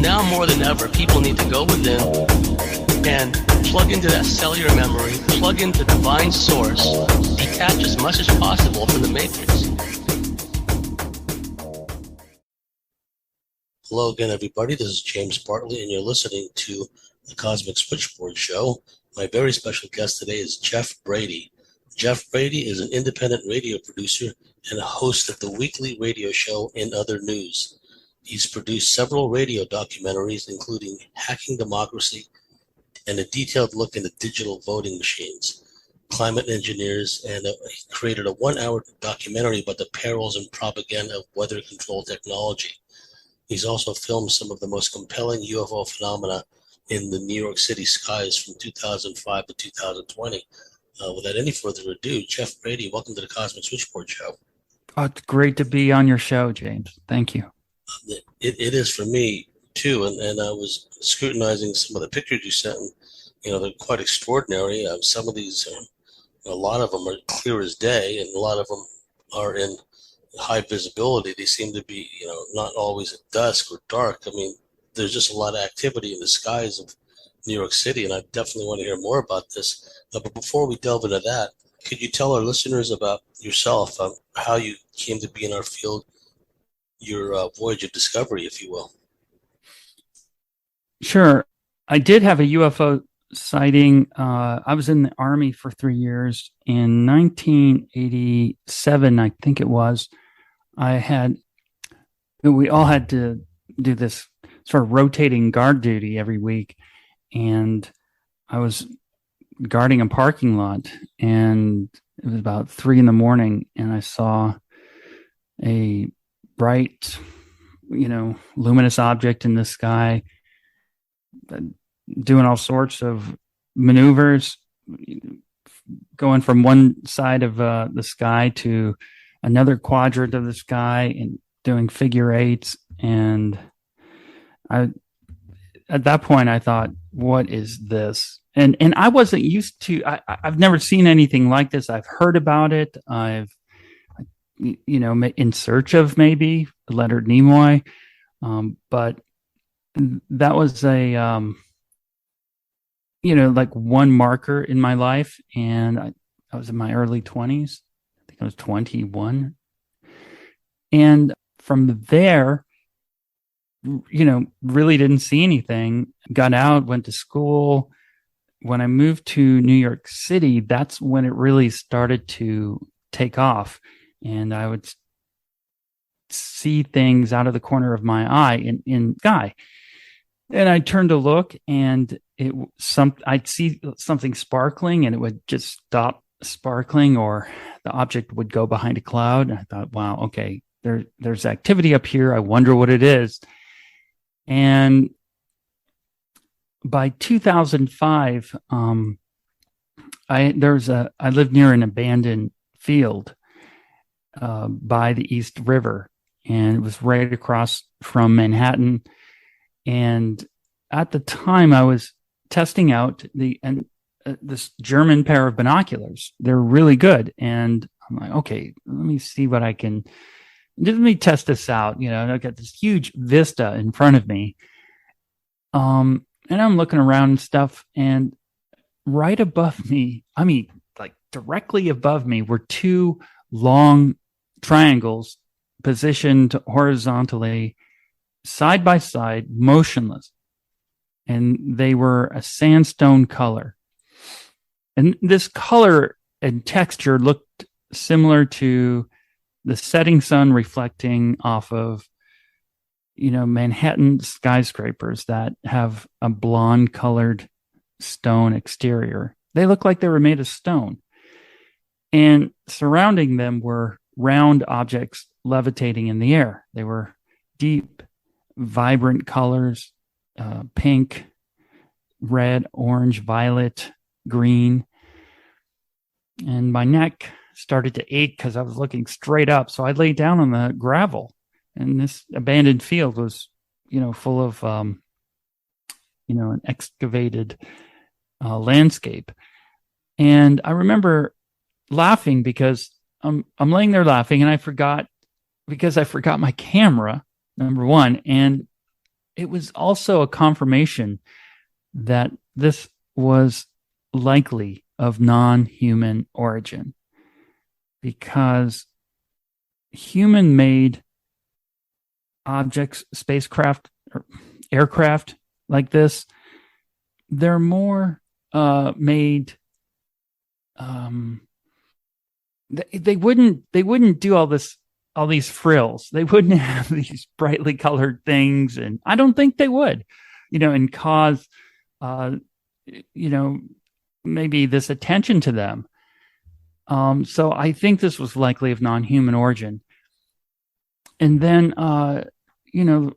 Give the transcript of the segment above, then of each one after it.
Now more than ever, people need to go within and plug into that cellular memory, plug into divine source, detach as much as possible from the matrix. Hello again, everybody. This is James Bartley, and you're listening to the Cosmic Switchboard Show. My very special guest today is Geoff Brady. Geoff Brady is an independent radio producer and host of the weekly radio show In Other News. He's produced several radio documentaries, including Hacking Democracy and a detailed look into digital voting machines, climate engineers, and he created a 1-hour documentary about the perils and propaganda of weather control technology. He's also filmed some of the most compelling UFO phenomena in the New York City skies from 2005 to 2020. Without any further ado, Geoff Brady, welcome to the Cosmic Switchboard Show. Oh, it's great to be on your show, James. Thank you. It is for me, too, and I was scrutinizing some of the pictures you sent, and, they're quite extraordinary. Some of these, a lot of them are clear as day, and a lot of them are in high visibility. They seem to be, not always at dusk or dark. I mean, there's just a lot of activity in the skies of New York City, and I definitely want to hear more about this. But before we delve into that, could you tell our listeners about yourself, how you came to be in our field, your voyage of discovery, if you will? Sure. I did have a UFO sighting. I was in the Army for 3 years. In 1987, I think it was, we all had to do this sort of rotating guard duty every week. And I was guarding a parking lot, and it was about 3 a.m, and I saw a bright, luminous object in the sky doing all sorts of maneuvers, going from one side of the sky to another quadrant of the sky and doing figure eights. And at that point, I thought, what is this? And I wasn't used to, I've never seen anything like this. I've heard about it. I've, in search of maybe Leonard Nimoy. But that was like one marker in my life. And I was in my early 20s. I think I was 21. And from there, really didn't see anything. Got out, went to school. When I moved to New York City, that's when it really started to take off. And I would see things out of the corner of my eye in sky. And I turned to look, and I'd see something sparkling, and it would just stop sparkling, or the object would go behind a cloud. And I thought, wow, okay, there's activity up here. I wonder what it is. And by 2005, I lived near an abandoned field by the East River, and it was right across from Manhattan. And at the time, I was testing out this German pair of binoculars. They're really good, and I'm like, okay, let me see what I can. Let me test this out. And I've got this huge vista in front of me. And I'm looking around and stuff, and right above me, like directly above me, were two long triangles positioned horizontally, side by side, motionless. And they were a sandstone color. And this color and texture looked similar to the setting sun reflecting off of, Manhattan skyscrapers that have a blonde colored stone exterior. They look like they were made of stone. And surrounding them were round objects levitating in the air. They were deep, vibrant colors, pink, red, orange, violet, green. And my neck started to ache because I was looking straight up. So I laid down on the gravel, and this abandoned field was, full of, an excavated landscape. And I remember laughing because I'm laying there laughing, and I forgot because I forgot my camera, number one. And it was also a confirmation that this was likely of non-human origin, because human-made objects, spacecraft, or aircraft like this, they're more made. They wouldn't do all these frills. They wouldn't have these brightly colored things, and I don't think they would, and cause, maybe this attention to them. So I think this was likely of non-human origin. And then,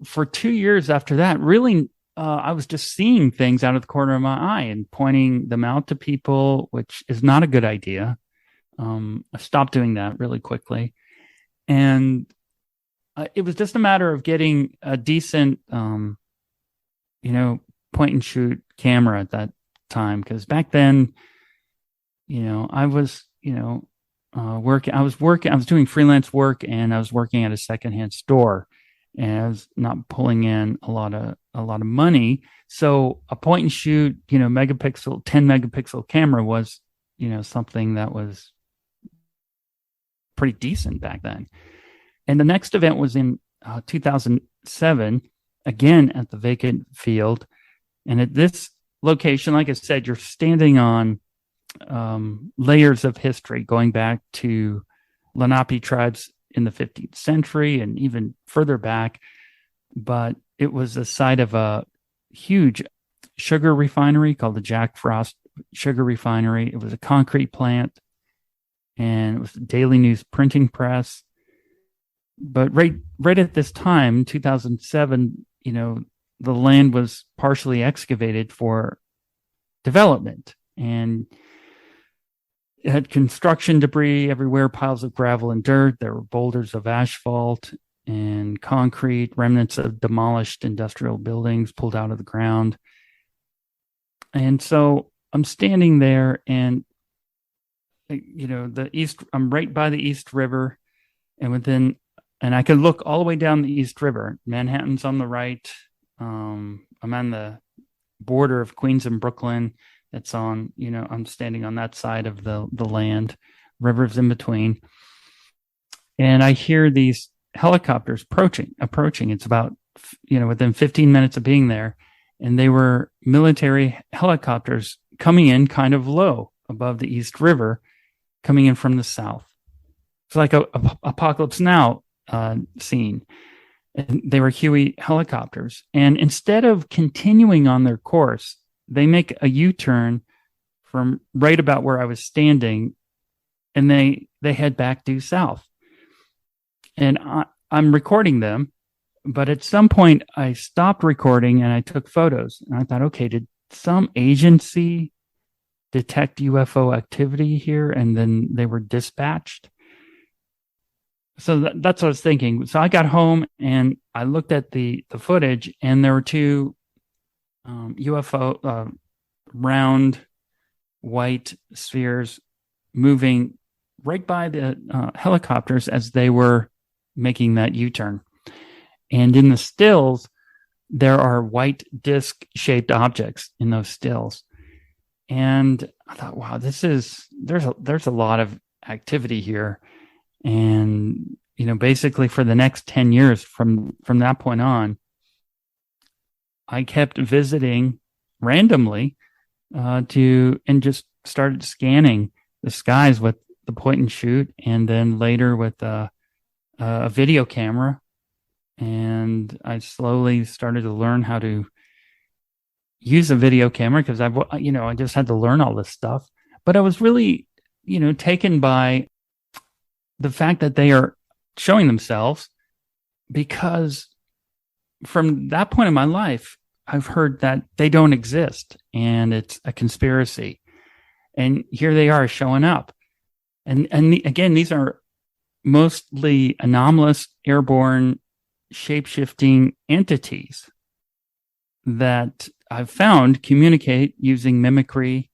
for 2 years after that, really, I was just seeing things out of the corner of my eye and pointing them out to people, which is not a good idea. I stopped doing that really quickly. And it was just a matter of getting a decent, point and shoot camera at that time. Because back then, I was, working. I was doing freelance work, and I was working at a secondhand store, and I was not pulling in a lot of money. So a point and shoot, 10 megapixel camera was, something that was pretty decent back then. And the next event was in 2007, again at the vacant field. And at this location, like I said, you're standing on layers of history going back to Lenape tribes in the 15th century and even further back. But it was the site of a huge sugar refinery called the Jack Frost Sugar Refinery. It was a concrete plant, and it was a daily news printing press. But right at this time, 2007, the land was partially excavated for development, and it had construction debris everywhere, piles of gravel and dirt. There were boulders of asphalt and concrete, remnants of demolished industrial buildings pulled out of the ground. And so I'm standing there, and I'm right by the East River, and I could look all the way down the East River. Manhattan's on the right. I'm on the border of Queens and Brooklyn. It's on, I'm standing on that side of the land. River's in between. And I hear these helicopters approaching. It's about, within 15 minutes of being there. And they were military helicopters coming in kind of low above the East River, coming in from the south. It's like a Apocalypse Now scene. And they were Huey helicopters. And instead of continuing on their course, they make a U-turn from right about where I was standing, and they head back due south. And I'm recording them, but at some point I stopped recording and I took photos. And I thought, okay, did some agency detect UFO activity here, and then they were dispatched? So that's what I was thinking. So I got home and I looked at the footage, and there were two UFO round white spheres moving right by the helicopters as they were making that U-turn. And in the stills, there are white disc-shaped objects in those stills. And I thought, wow, there's a lot of activity here. And basically for the next 10 years from that point on, I kept visiting randomly and just started scanning the skies with the point and shoot, and then later with a video camera. And I slowly started to learn how to use a video camera, because I just had to learn all this stuff. But I was really, taken by the fact that they are showing themselves, because from that point in my life, I've heard that they don't exist and it's a conspiracy. And here they are showing up. And again, these are mostly anomalous, airborne, shape-shifting entities that I've found communicate using mimicry,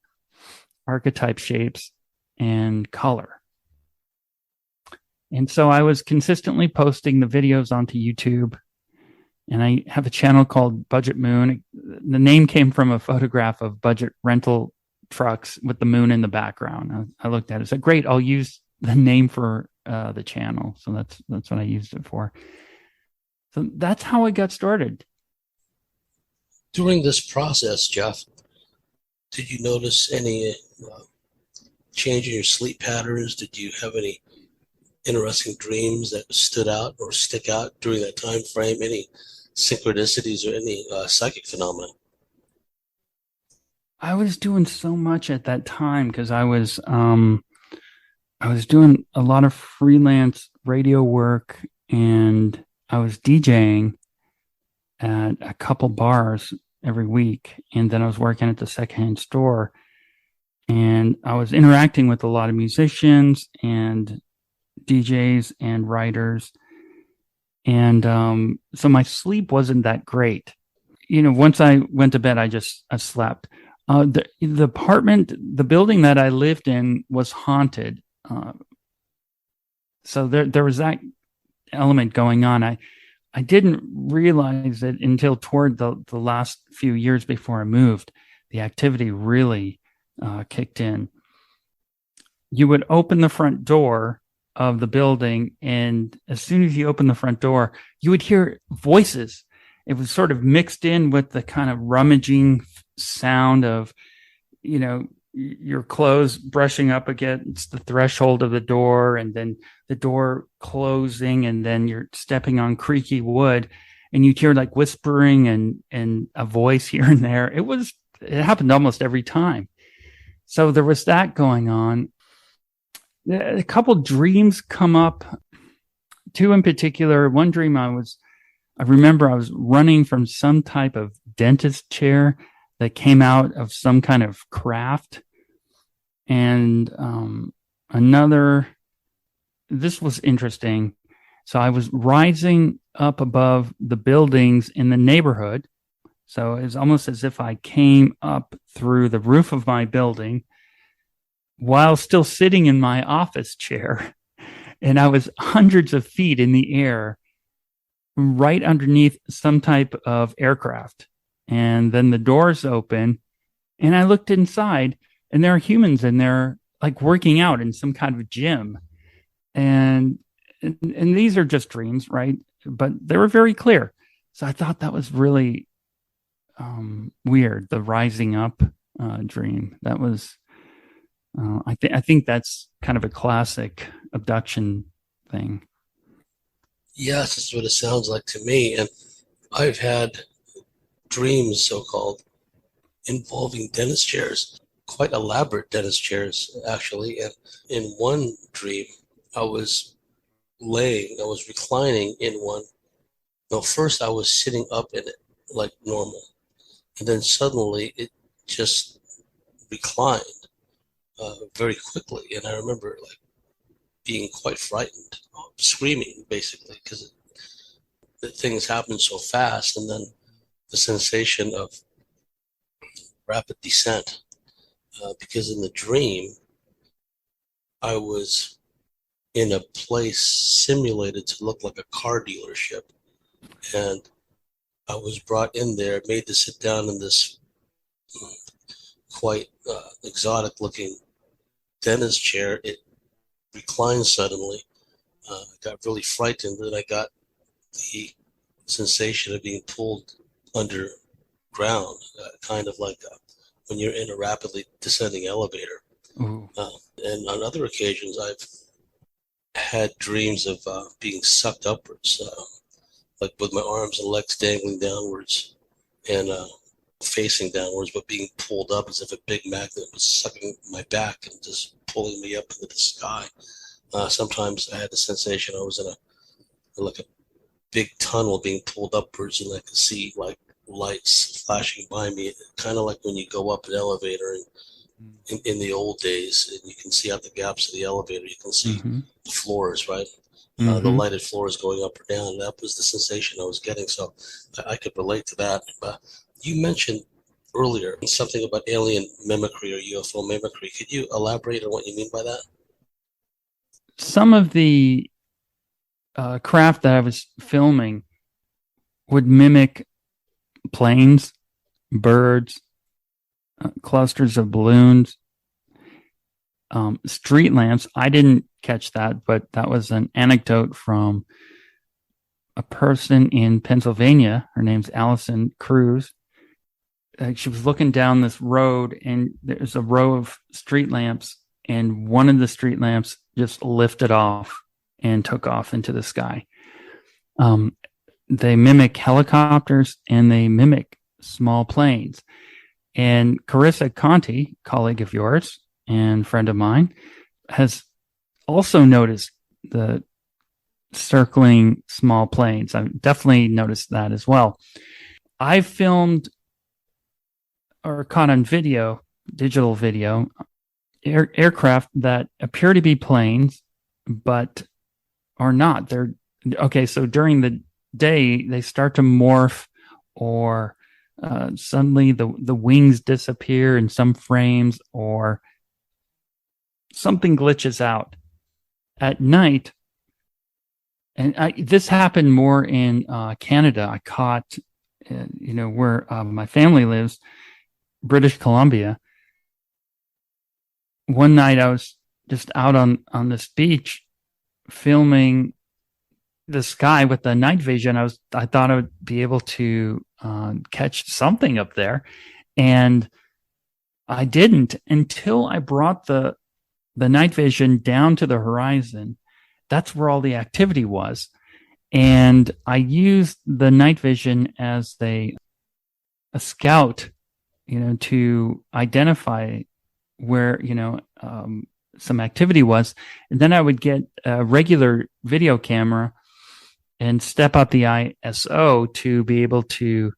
archetype shapes, and color. And so I was consistently posting the videos onto YouTube. And I have a channel called Budget Moon. The name came from a photograph of budget rental trucks with the moon in the background. I looked at it. I said, great, I'll use the name for the channel. So that's what I used it for. So that's how I got started. During this process, Geoff, did you notice any change in your sleep patterns? Did you have any interesting dreams that stood out or stick out during that time frame? Any synchronicities or any psychic phenomena? I was doing so much at that time because I was doing a lot of freelance radio work, and I was DJing at a couple bars every week. And then I was working at the secondhand store, and I was interacting with a lot of musicians and DJs and writers. And so my sleep wasn't that great. Once I went to bed, I slept. The building that I lived in was haunted. So there was that element going on. I didn't realize it until toward the last few years before I moved. The activity really kicked in. You would open the front door of the building, and as soon as you open the front door, you would hear voices. It was sort of mixed in with the kind of rummaging sound of, your clothes brushing up against the threshold of the door, and then the door closing, and then you're stepping on creaky wood, and you'd hear like whispering and a voice here and there. It happened almost every time. So there was that going on. A couple dreams come up, two in particular. One dream I remember I was running from some type of dentist chair that came out of some kind of craft. And this was interesting. So I was rising up above the buildings in the neighborhood. So it was almost as if I came up through the roof of my building while still sitting in my office chair. And I was hundreds of feet in the air, right underneath some type of aircraft. And then the doors open, and I looked inside, and there are humans in there, like working out in some kind of gym. And these are just dreams, right? But they were very clear. So I thought that was really weird. The rising up dream. That was, I think that's kind of a classic abduction thing. Yes, that's what it sounds like to me. And I've had dreams, so-called, involving dentist chairs, quite elaborate dentist chairs, actually. And in one dream, I was reclining in one. No, first I was sitting up in it like normal. And then suddenly it just reclined very quickly. And I remember like being quite frightened, screaming basically, because the things happened so fast. And then the sensation of rapid descent, because in the dream, I was in a place simulated to look like a car dealership. And I was brought in there, made to sit down in this quite exotic looking dentist chair. It reclined suddenly. I got really frightened, and I got the sensation of being pulled underground, kind of like when you're in a rapidly descending elevator. And on other occasions, I've had dreams of being sucked upwards, like with my arms and legs dangling downwards and facing downwards, but being pulled up as if a big magnet was sucking my back and just pulling me up into the sky. Sometimes I had the sensation I was in a big tunnel being pulled upwards, and I could see like lights flashing by me, kind of like when you go up an elevator in the old days, and you can see out the gaps of the elevator, you can see the floors, right? The lighted floors going up or down. That was the sensation I was getting, so I could relate to that. You mentioned earlier something about alien mimicry or UFO mimicry. Could you elaborate on what you mean by that? Some of the craft that I was filming would mimic planes, birds, clusters of balloons, street lamps. I didn't catch that, but that was an anecdote from a person in Pennsylvania. Her name's Allison Cruz. She was looking down this road, and there's a row of street lamps, and one of the street lamps just lifted off and took off into the sky. They mimic helicopters and they mimic small planes. And Carissa Conti, colleague of yours and friend of mine, has also noticed the circling small planes. I've definitely noticed that as well. I filmed or caught on video, digital video, aircraft that appear to be planes, but are not. They're okay. So during the day, they start to morph, or suddenly the wings disappear in some frames, or something glitches out. At night, and this happened more in Canada. I caught, where my family lives, British Columbia. One night I was just out on this beach filming the sky with the night vision. I thought I would be able to catch something up there, and I didn't until I brought the night vision down to the horizon. That's where all the activity was, and I used the night vision as a scout, to identify where some activity was, and then I would get a regular video camera and step up the ISO to be able to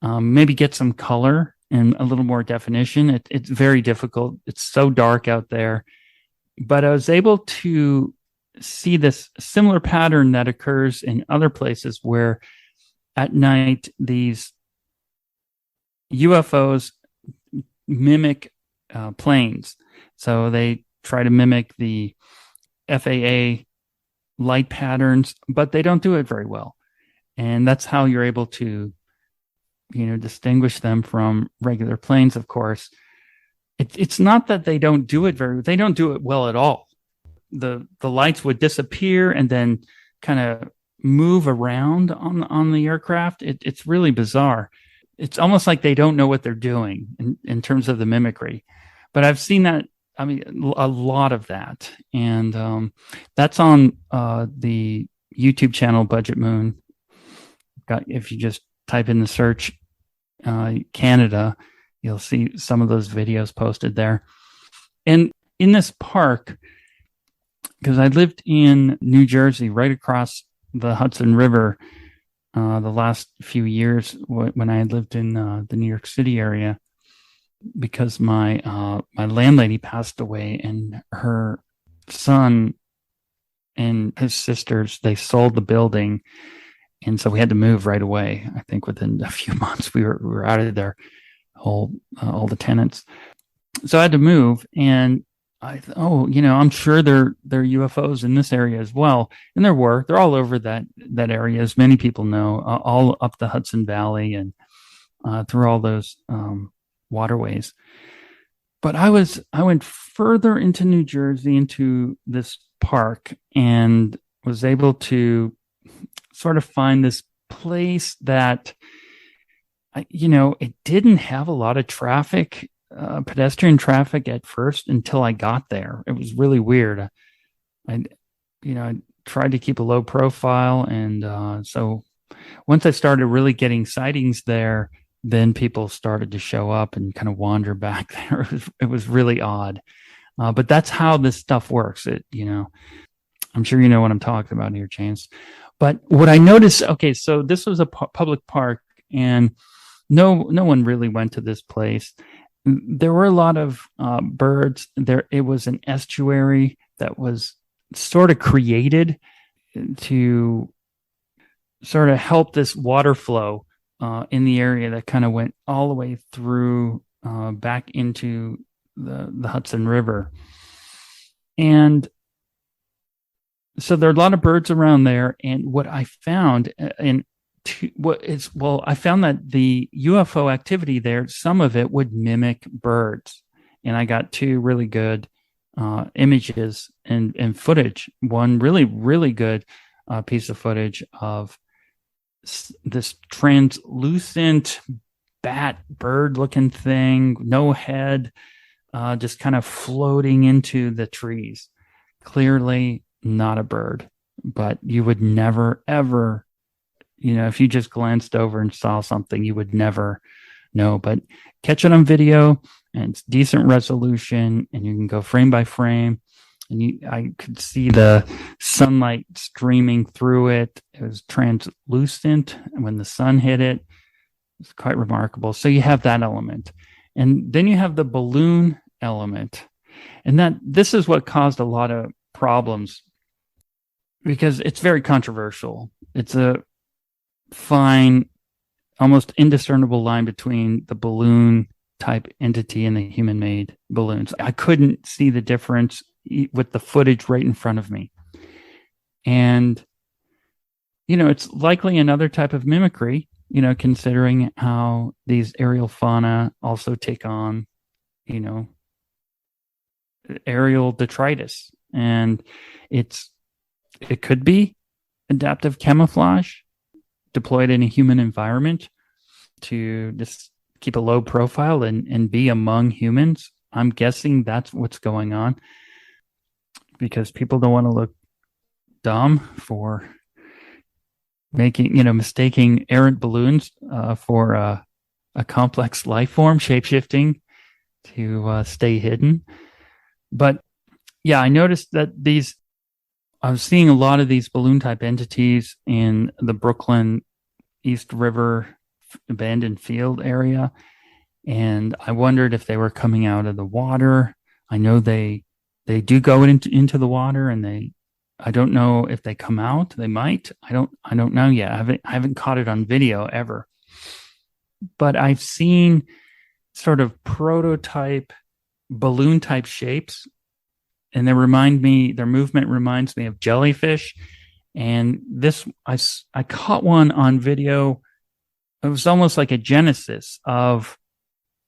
maybe get some color and a little more definition. It's very difficult. It's so dark out there. But I was able to see this similar pattern that occurs in other places where at night these UFOs mimic planes. So they try to mimic the FAA light patterns, but they don't do it very well. And that's how you're able to, distinguish them from regular planes, of course. It's not that they don't do it they don't do it well at all. The lights would disappear and then kind of move around on the aircraft. It's really bizarre. It's almost like they don't know what they're doing in terms of the mimicry. But I've seen that, a lot of that. And that's on the YouTube channel Budget Moon. If you just type in the search Canada, you'll see some of those videos posted there. And in this park, because I lived in New Jersey, right across the Hudson River, the last few years when I had lived in the New York City area, because my landlady passed away, and her son and his sisters, they sold the building, and so we had to move right away. I think within a few months we were out of there, all the tenants. So I had to move, and I thought, I'm sure there are UFOs in this area as well, and they're all over that area, as many people know, all up the Hudson Valley and through all those waterways. But I went further into New Jersey, into this park, and was able to sort of find this place that, it didn't have a lot of traffic, pedestrian traffic at first until I got there. It was really weird. I tried to keep a low profile, and so once I started really getting sightings there, then people started to show up and kind of wander back there. It was really odd, but that's how this stuff works. I'm sure you know what I'm talking about here, Chance. But what I noticed, okay, so this was a public park, and no one really went to this place. There were a lot of birds. It was an estuary that was sort of created to sort of help this water flow in the area that kind of went all the way through back into the Hudson River. And So there are a lot of birds around there. And what I found, I found that the UFO activity there, some of it would mimic birds. And I got two really good images and footage. One really, really good piece of footage of this translucent bat bird looking thing, no head, just kind of floating into the trees. Clearly not a bird, but you would never, ever, if you just glanced over and saw something, you would never know. But catch it on video, and it's decent resolution, and you can go frame by frame. And I could see the sunlight streaming through it. It was translucent, and when the sun hit it, it's quite remarkable. So you have that element. And then you have the balloon element. And this is what caused a lot of problems because it's very controversial. It's a fine, almost indiscernible line between the balloon type entity and the human made balloons. I couldn't see the difference with the footage right in front of me. And, it's likely another type of mimicry, considering how these aerial fauna also take on, aerial detritus. And it could be adaptive camouflage deployed in a human environment to just keep a low profile and be among humans. I'm guessing that's what's going on because people don't want to look dumb for mistaking errant balloons for a complex life form, shape-shifting to stay hidden. But yeah, I noticed that I was seeing a lot of these balloon type entities in the Brooklyn East River abandoned field area. And I wondered if they were coming out of the water. I know they do go into the water, and I don't know if they come out. They might. I don't know yet. I haven't caught it on video ever. But I've seen sort of prototype balloon type shapes, and their movement reminds me of jellyfish. And I caught one on video. It was almost like a genesis of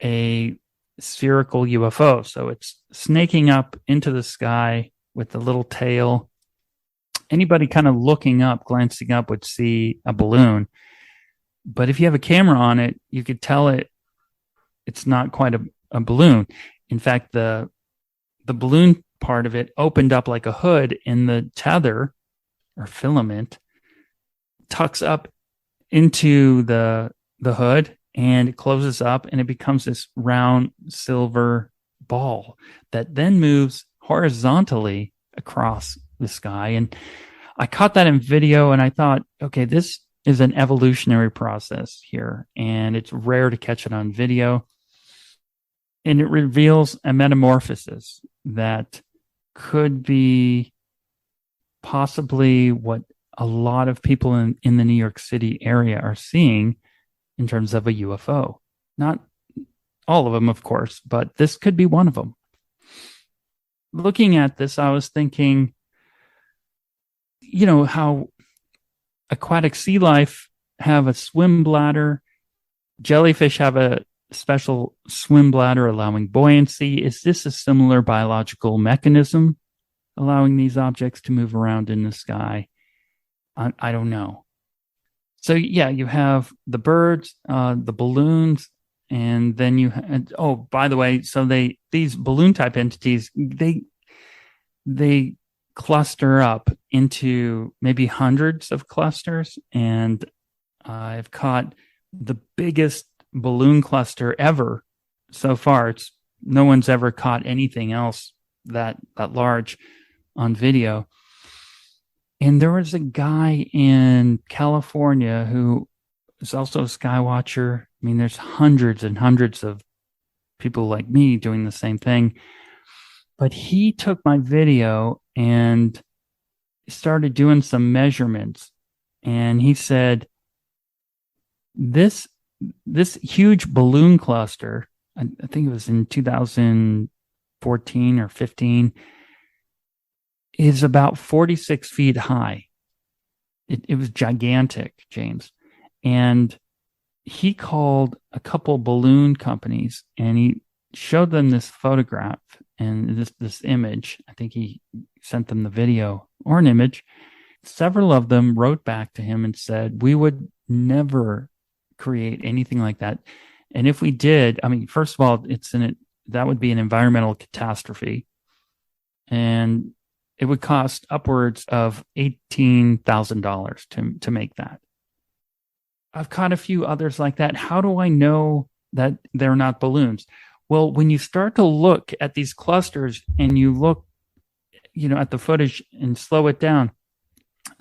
a spherical UFO. So it's snaking up into the sky with the little tail. Anybody kind of looking up, glancing up would see a balloon. But if you have a camera on it, you could tell it's not quite a balloon. In fact, the balloon part of it opened up like a hood, and the tether or filament tucks up into the hood, and it closes up, and it becomes this round silver ball that then moves horizontally across the sky. And I caught that in video, and I thought, okay, this is an evolutionary process here, and it's rare to catch it on video. And it reveals a metamorphosis that could be possibly what a lot of people in the New York City area are seeing in terms of a UFO. Not all of them, of course, but this could be one of them. Looking at this, I was thinking, how aquatic sea life have a swim bladder, jellyfish have a special swim bladder allowing buoyancy. Is this a similar biological mechanism allowing these objects to move around in the sky? I don't know. So yeah, you have the birds, the balloons, and then by the way, so these balloon type entities, they cluster up into maybe hundreds of clusters, and I've caught the biggest balloon cluster ever so far. No one's ever caught anything else that large on video. And there was a guy in California who is also a sky watcher. I mean, there's hundreds and hundreds of people like me doing the same thing. But he took my video and started doing some measurements. And he said, this huge balloon cluster, I think it was in 2014 or 15, is about 46 feet high. It was gigantic, James. And he called a couple balloon companies and he showed them this photograph and this image. I think he sent them the video or an image. Several of them wrote back to him and said, we would never create anything like that. And if we did, I mean, first of all, that would be an environmental catastrophe. And it would cost upwards of $18,000 to make that. I've caught a few others like that. How do I know that they're not balloons? Well, when you start to look at these clusters and you look, at the footage and slow it down,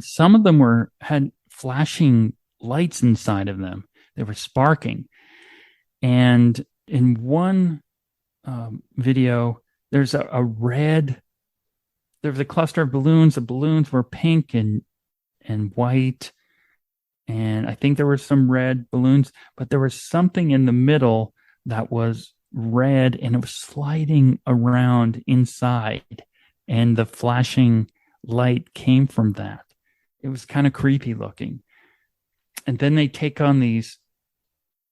some of them had flashing lights inside of them. They were sparking. And in one video, there was a cluster of balloons. The balloons were pink and white. And I think there were some red balloons, but there was something in the middle that was red and it was sliding around inside. And the flashing light came from that. It was kind of creepy looking. And then they take on these,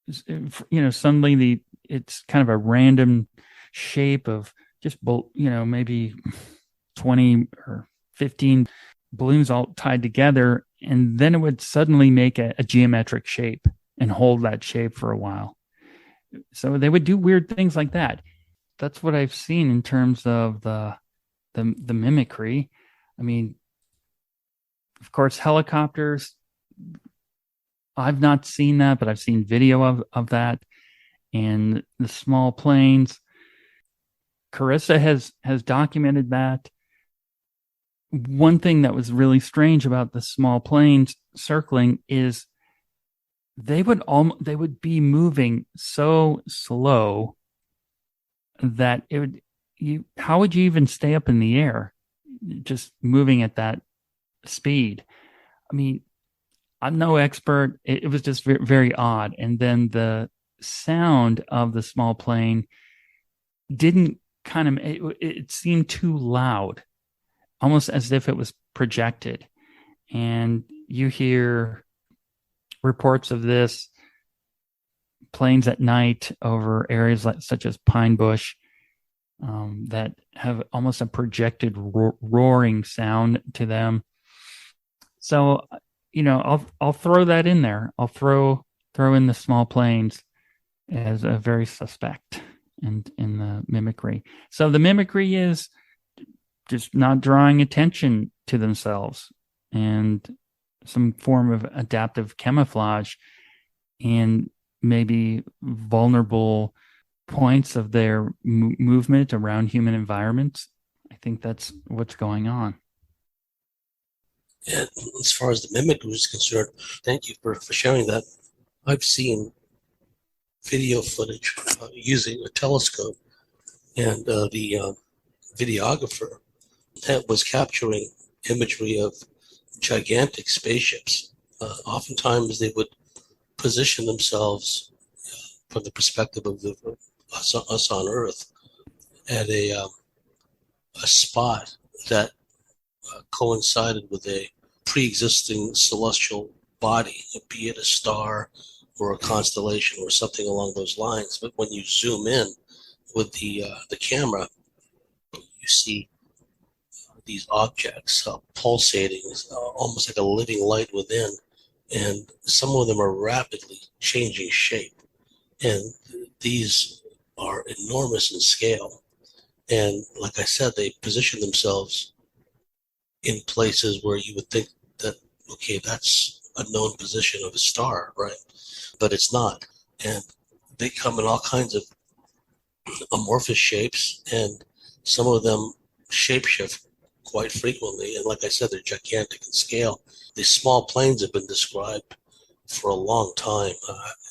suddenly it's kind of a random shape of just, maybe 20 or 15 balloons all tied together. And then it would suddenly make a geometric shape and hold that shape for a while. So they would do weird things like that. That's what I've seen in terms of the mimicry. I mean, of course, helicopters, I've not seen that, but I've seen video of that. And the small planes, Carissa has documented that. One thing that was really strange about the small planes circling is they would be moving so slow that how would you even stay up in the air just moving at that speed? I mean, I'm no expert. It was just very, very odd. And then the sound of the small plane didn't it seemed too loud, almost as if it was projected. And you hear reports of this planes at night over areas such as Pine Bush that have almost a projected roaring sound to them. So, I'll throw that in there. I'll throw in the small planes as a very suspect in the mimicry. So the mimicry is just not drawing attention to themselves and some form of adaptive camouflage and maybe vulnerable points of their movement around human environments. I think that's what's going on. And as far as the mimicry is concerned, thank you for sharing that. I've seen video footage using a telescope, and the videographer that was capturing imagery of gigantic spaceships. Oftentimes they would position themselves from the perspective of us on Earth at a spot that coincided with a pre-existing celestial body, be it a star or a constellation or something along those lines. But when you zoom in with the camera, you see these objects pulsating, almost like a living light within, and some of them are rapidly changing shape. And these are enormous in scale. And like I said, they position themselves in places where you would think that, okay, that's a known position of a star, right? But it's not. And they come in all kinds of amorphous shapes, and some of them shapeshift quite frequently. And like I said, they're gigantic in scale. These small planes have been described for a long time.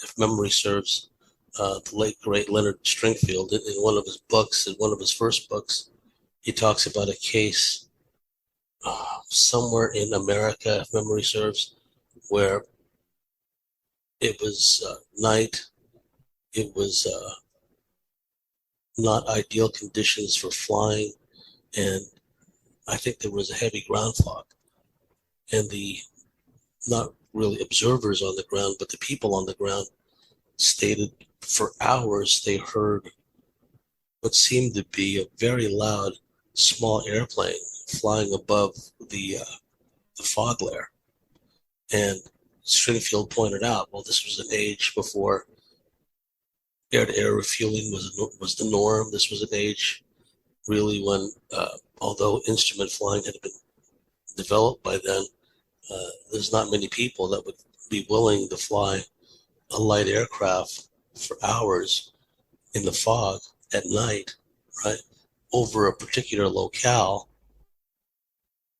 If memory serves, the late, great Leonard Stringfield, in one of his books, in one of his first books, he talks about a case somewhere in America, if memory serves, where it was night. It was not ideal conditions for flying, and I think there was a heavy ground fog, and the not really observers on the ground, but the people on the ground stated for hours they heard what seemed to be a very loud small airplane flying above the fog layer. And Stringfield pointed out, well, this was an age before air-to-air refueling was the norm. This was an age really when, although instrument flying had been developed by then, there's not many people that would be willing to fly a light aircraft for hours in the fog at night, right, over a particular locale.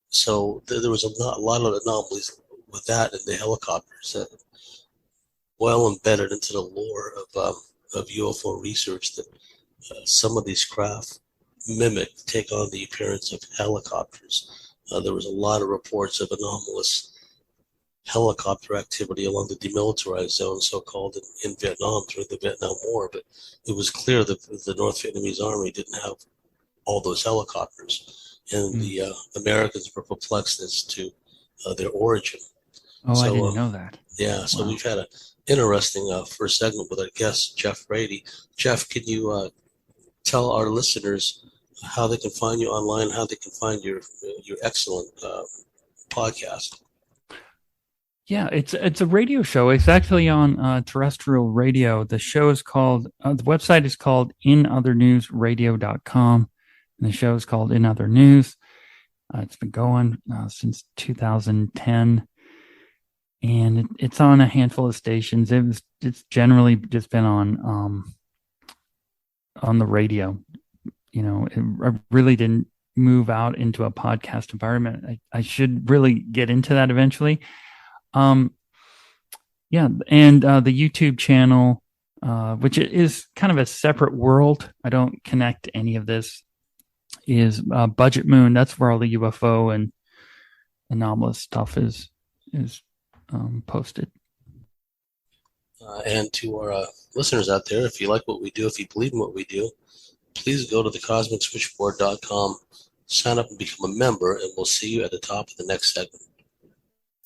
So there was a lot of anomalies with that in the helicopters that well embedded into the lore of UFO research that some of these craft take on the appearance of helicopters. There was a lot of reports of anomalous helicopter activity along the demilitarized zone, so-called, in Vietnam during the Vietnam War, but it was clear that the North Vietnamese army didn't have all those helicopters, and the Americans were perplexed as to their origin. Oh, I didn't know that. Yeah, so Wow. we've had an interesting first segment with our guest, Geoff Brady. Geoff, can you tell our listeners how they can find you online, how they can find your excellent podcast? Yeah, it's a radio show. It's actually on terrestrial radio. The show is called the website is called inothernewsradio.com, and the show is called In Other News. It's been going since 2010, and it's on a handful of stations. It's generally just been on the radio. You know, I really didn't move out into a podcast environment. I should really get into that eventually. Yeah, and the YouTube channel, which is kind of a separate world. I don't connect any of this. Is Budget Moon? That's where all the UFO and anomalous stuff is posted. And to our listeners out there, if you like what we do, if you believe in what we do, please go to thecosmicswitchboard.com, sign up and become a member, and we'll see you at the top of the next segment.